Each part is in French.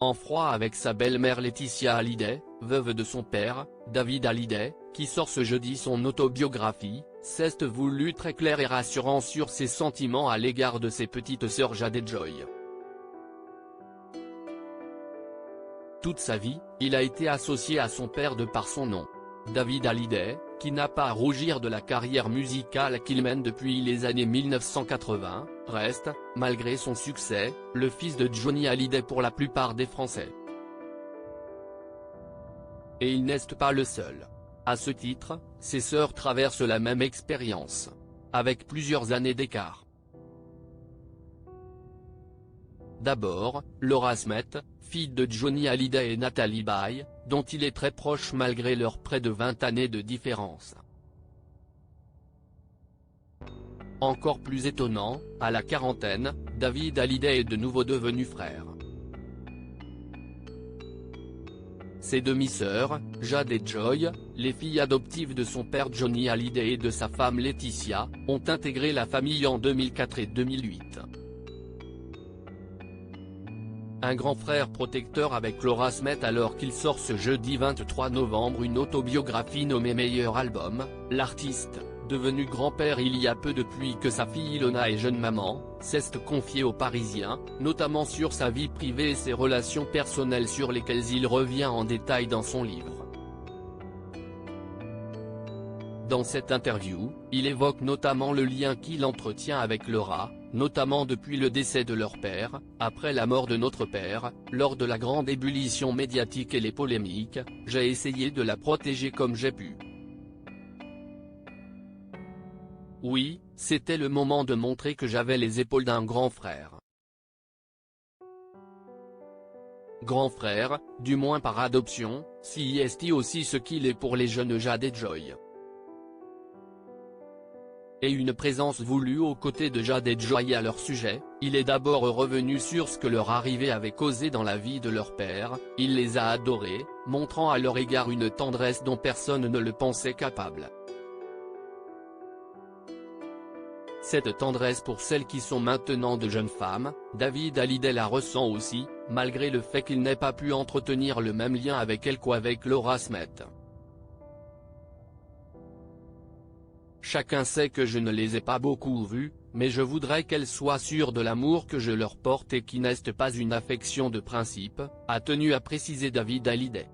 en froid avec sa belle-mère Laetitia Hallyday, veuve de son père, David Hallyday, qui sort ce jeudi son autobiographie, s'est voulu très clair et rassurant sur ses sentiments à l'égard de ses petites sœurs Jade et Joy. Toute sa vie, il a été associé à son père de par son nom. David Hallyday, qui n'a pas à rougir de la carrière musicale qu'il mène depuis les années 1980, reste, malgré son succès, le fils de Johnny Hallyday pour la plupart des Français. Et il n'est pas le seul. À ce titre, ses sœurs traversent la même expérience. Avec plusieurs années d'écart. D'abord, Laura Smith, fille de Johnny Hallyday et Natalie Baye, dont il est très proche malgré leurs près de 20 années de différence. Encore plus étonnant, à la quarantaine, David Hallyday est de nouveau devenu frère. Ses demi-sœurs, Jade et Joy, les filles adoptives de son père Johnny Hallyday et de sa femme Laetitia, ont intégré la famille en 2004 et 2008. Un grand frère protecteur avec Laura Smith alors qu'il sort ce jeudi 23 novembre une autobiographie nommée Meilleur album, l'artiste, devenu grand-père il y a peu depuis que sa fille Ilona est jeune maman, s'est confié aux Parisiens, notamment sur sa vie privée et ses relations personnelles sur lesquelles il revient en détail dans son livre. Dans cette interview, il évoque notamment le lien qu'il entretient avec Laura, notamment depuis le décès de leur père, après la mort de notre père, lors de la grande ébullition médiatique et les polémiques, j'ai essayé de la protéger comme j'ai pu. Oui, c'était le moment de montrer que j'avais les épaules d'un grand frère. Grand frère, du moins par adoption, si est aussi ce qu'il est pour les jeunes Jade et Joy. Et une présence voulue aux côtés de Jade et Joy à leur sujet, il est d'abord revenu sur ce que leur arrivée avait causé dans la vie de leur père, il les a adorés, montrant à leur égard une tendresse dont personne ne le pensait capable. Cette tendresse pour celles qui sont maintenant de jeunes femmes, David Hallyday la ressent aussi, malgré le fait qu'il n'ait pas pu entretenir le même lien avec elle qu'avec Laura Smith. Chacun sait que je ne les ai pas beaucoup vues, mais je voudrais qu'elles soient sûres de l'amour que je leur porte et qui n'est pas une affection de principe, a tenu à préciser David Hallyday.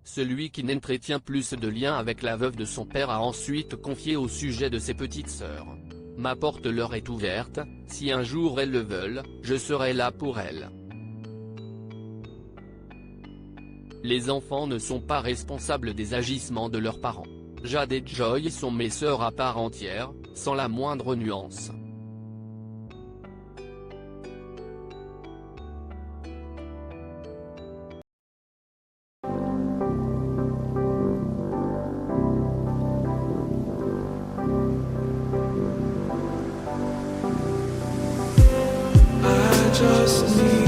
Celui qui n'entretient plus de lien avec la veuve de son père a ensuite confié au sujet de ses petites sœurs. Ma porte leur est ouverte, si un jour elles le veulent, je serai là pour elles. Les enfants ne sont pas responsables des agissements de leurs parents. Jade et Joy sont mes sœurs à part entière, sans la moindre nuance. I just need